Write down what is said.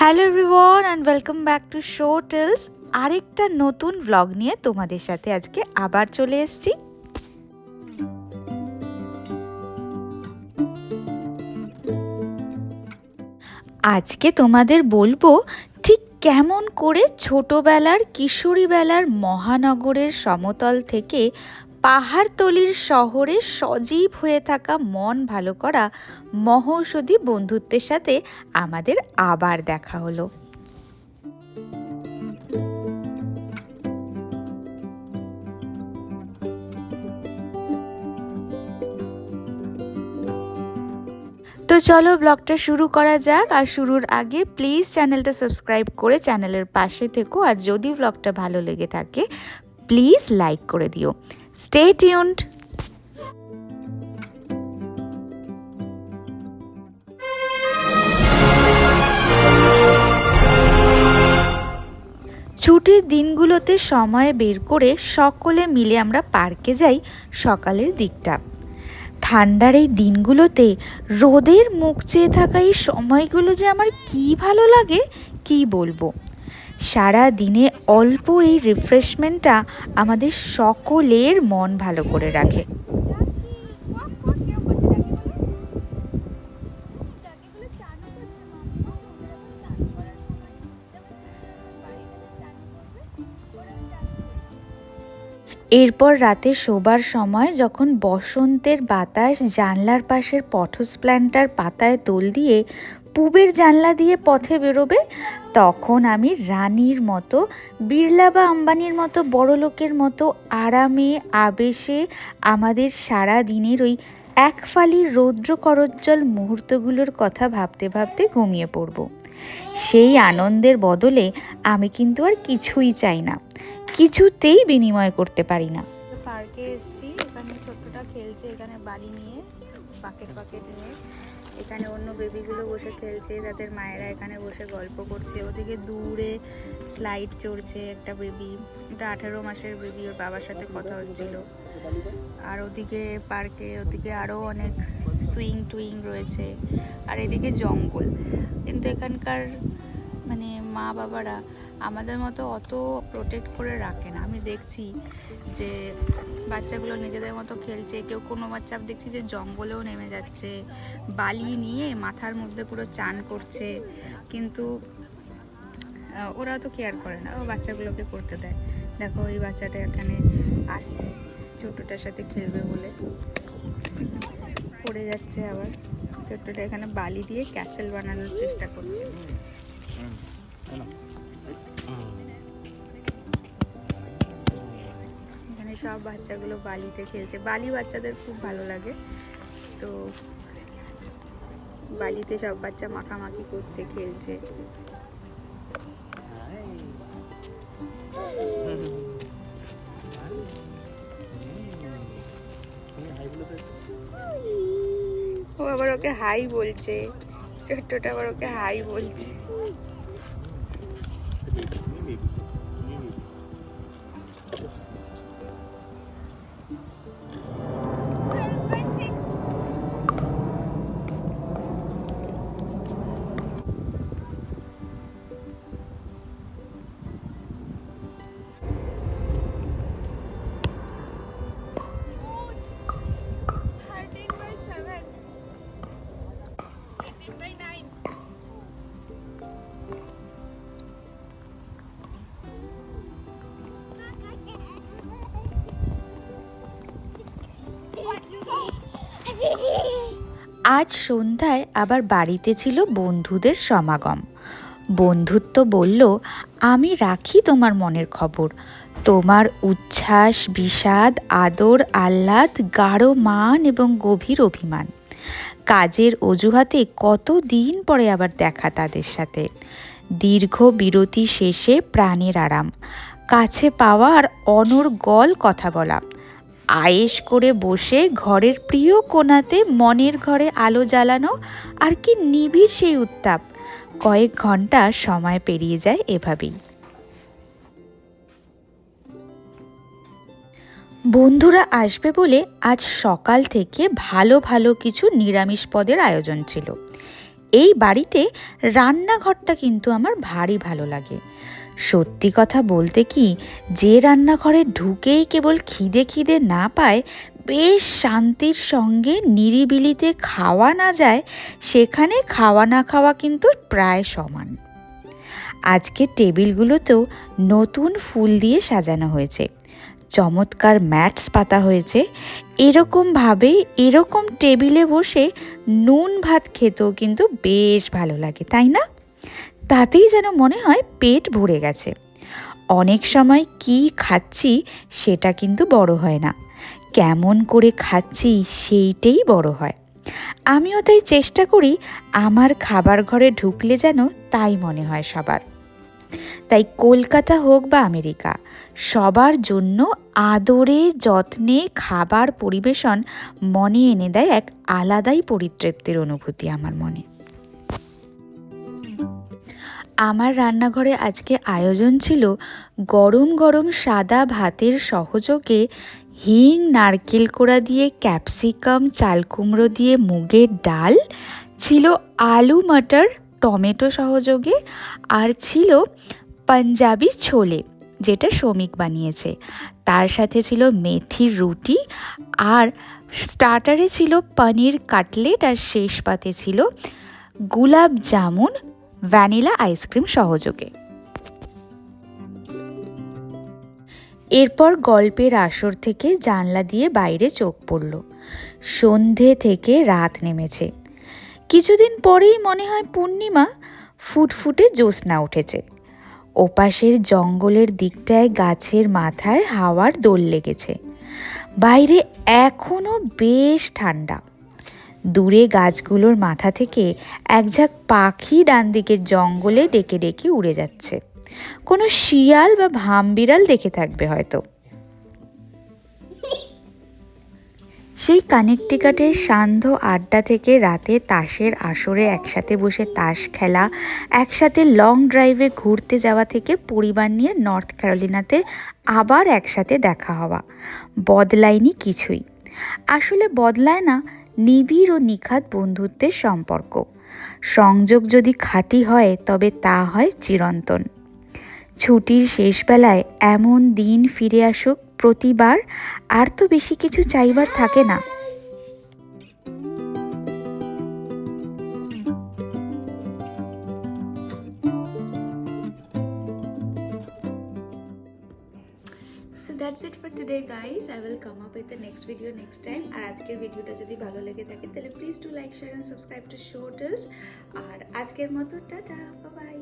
Hello everyone and welcome back to show tells. আরেকটা নতুন vlog নিয়ে তোমাদের সাথে আজকে আবার চলে এসেছি। আজকে তোমাদের বলবো ঠিক কেমন করে ছোটবেলার কিশোরীবেলার মহানগরের সমতল থেকে পাহাড়তলির শহরে সজীব হয়ে থাকা মন ভালো করা মহৌষধি বন্ধুত্বের সাথে আমাদের আবার দেখা হলো। তো চলো ব্লগটা শুরু করা যাক। আর শুরুর আগে প্লিজ চ্যানেলটা সাবস্ক্রাইব করে চ্যানেলের পাশে থেকো, আর যদি ব্লগটা ভালো লেগে থাকে প্লিজ লাইক করে দিও। Stay tuned. ছুটির দিনগুলোতে সময় বের করে সকলে মিলে আমরা পার্কে যাই সকালের দিকটা। ঠান্ডার এই দিনগুলোতে রোদের মুখ চেয়ে থাকা এই সময়গুলো যে আমার কী ভালো লাগে কী বলবো। সারা দিনে অল্প এই রিফ্রেশমেন্টটা আমাদের সকলের মন ভালো করে রাখে। এরপর রাতে শোবার সময় যখন বসন্তের বাতাস জানলার পাশের পথস প্ল্যান্টার পাতায় দোল দিয়ে পুবের জানলা দিয়ে পথে বেরোবে, তখন আমি রানীর মতো, বিড়লা বা আম্বানির মতো বড় লোকের মতো আরামে আবেশে আমাদের সারা দিনের ওই এক ফালি রৌদ্র করজ্জ্বল মুহূর্তগুলোর কথা ভাবতে ভাবতে ঘুমিয়ে পড়ব। সেই আনন্দের বদলে আমি কিন্তু আর কিছুই চাই না, কিছুতেই বিনিময় করতে পারি না। পার্কে এসেছি, এখানে ছোট্টটা খেলছে, এখানে বালি নিয়ে বাকেট নিয়ে। এখানে অন্য বেবিগুলো বসে খেলছে, তাদের মায়েরা এখানে বসে গল্প করছে। ওদিকে দূরে স্লাইড চড়ছে একটা বেবি, ওটা 18 মাসের বেবি, ওর বাবার সাথে কথা হচ্ছিল। আর ওদিকে পার্কে ওদিকে আরও অনেক সুইং টুইং রয়েছে, আর এদিকে জঙ্গল। কিন্তু এখানকার মানে মা বাবারা আমাদের মতো অত প্রোটেক্ট করে রাখে না। আমি দেখছি যে বাচ্চাগুলো নিজেদের মতো খেলছে, কেউ কোনো বাচ্চা দেখছি যে জঙ্গলেও নেমে যাচ্ছে, বালি নিয়ে মাথার মধ্যে পুরো চান করছে, কিন্তু ওরা তো কেয়ার করে না, ও বাচ্চাগুলোকে করতে দেয়। দেখো এই বাচ্চাটা এখানে আসছে ছোটটার সাথে খেলবে বলে, পড়ে যাচ্ছে। আবার ছোট্টটা এখানে বালি দিয়ে ক্যাসেল বানানোর চেষ্টা করছে। এখানে সব বাচ্চাগুলো বালিতে খেলছে, বালি বাচ্চাদের খুব ভালো লাগে, তো বালিতে সব বাচ্চা মাখামাখি করছে, খেলছে। ও আবার ওকে হাই বলছে, ছোট্টটা আবার ওকে হাই বলছে। আজ সন্ধ্যায় আবার বাড়িতে ছিল বন্ধুদের সমাগম। বন্ধুত্ব বলল, আমি রাখি তোমার মনের খবর, তোমার উচ্ছ্বাস, বিষাদ, আদর, আহ্লাদ, গাঢ় মান এবং গভীর অভিমান। কাজের অজুহাতে কতদিন পরে আবার দেখা তাদের সাথে। দীর্ঘ বিরতি শেষে প্রাণের আরাম, কাছে পাওয়া আর অনর্গল কথা বলা। আয়েশ করে বসে ঘরের প্রিয় কোণাতে মনের ঘরে আলো জ্বালানো, আর কি নিবিড় সেই উত্তাপ। কয়েক ঘন্টা সময় পেরিয়ে যায় এভাবেই। বন্ধুরা আসবে বলে আজ সকাল থেকে ভালো ভালো কিছু নিরামিষ পদের আয়োজন ছিল। এই বাড়িতে রান্নাঘরটা কিন্তু আমার ভারী ভালো লাগে। সত্যি কথা বলতে কি, যে রান্নাঘরে ঢুকেই কেবল খিদে খিদে না পায়, বেশ শান্তির সঙ্গে নিরিবিলিতে খাওয়া না যায়, সেখানে খাওয়া না খাওয়া কিন্তু প্রায় সমান। আজকে টেবিলগুলোতেও নতুন ফুল দিয়ে সাজানো হয়েছে, চমৎকার ম্যাটস পাতা হয়েছে। এরকম টেবিলে বসে নুন ভাত খেতেও কিন্তু বেশ ভালো লাগে, তাই না? তাতেই যেন মনে হয় পেট ভরে গেছে। অনেক সময় কি খাচ্ছি সেটা কিন্তু বড় হয় না, কেমন করে খাচ্ছি সেইটাই বড় হয়। আমিও তাই চেষ্টা করি আমার খাবার ঘরে ঢুকলে যেন তাই মনে হয় সবার। তাই কলকাতা হোক বা আমেরিকা, সবার জন্য আদরে যত্নে খাবার পরিবেশন মনে এনে দেয় এক আলাদাই পরিতৃপ্তির অনুভূতি আমার মনে। আমার রান্নাঘরে আজকে আয়োজন ছিল গরম গরম সাদা ভাতের সহযোগে হিং, নারকেল কোড়া দিয়ে ক্যাপসিকাম, চাল কুমড়ো দিয়ে মুগের ডাল, ছিল আলু মটর টমেটো সহযোগে, আর ছিল পাঞ্জাবি ছোলে যেটা শ্রমিক বানিয়েছে। তার সাথে ছিল মেথির রুটি, আর স্টার্টারে ছিল পনির কাটলেট, আর শেষ পাতে ছিল গুলাব জামুন ভ্যানিলা আইসক্রিম সহযোগে। এরপর গল্পের আসর থেকে জানলা দিয়ে বাইরে চোখ পড়ল। সন্ধে থেকে রাত নেমেছে। কিছুদিন পরেই মনে হয় পূর্ণিমা, ফুটফুটে জ্যোৎস্না উঠেছে। ওপাশের জঙ্গলের দিকটায় গাছের মাথায় হাওয়ার দোল লেগেছে। বাইরে এখনো বেশ ঠান্ডা। দূরে গাছগুলোর মাথা থেকে একঝাঁক পাখি ডান দিকের জঙ্গলে ডেকে ডেকে উড়ে যাচ্ছে। কোনো শিয়াল বা ভামবিড়াল দেখে থাকবে হয়তো। সেই কানেকটিকাটের সান্ধ্য আড্ডা থেকে রাতে তাসের আসরে একসাথে বসে তাস খেলা, একসাথে লং ড্রাইভে ঘুরতে যাওয়া থেকে পরিবার নিয়ে নর্থ ক্যারোলিনাতে আবার একসাথে দেখা হওয়া, বদলায়নি কিছুই। আসলে বদলায় না নিবিড় ও নিখাত বন্ধুত্বের সম্পর্ক। সংযোগ যদি খাঁটি হয় তবে তা হয় চিরন্তন। ছুটির শেষবেলায় এমন দিন ফিরে আসুক প্রতিবার, আর তো বেশি কিছু চাইবার থাকে না। So that's it for today guys. I will come up with the next video next time. আর আজকের ভিডিওটা যদি ভালো লেগে থাকে তাহলে please do like, share and subscribe to show Tales. আর আজকের মতো টাটা, বাই বাই।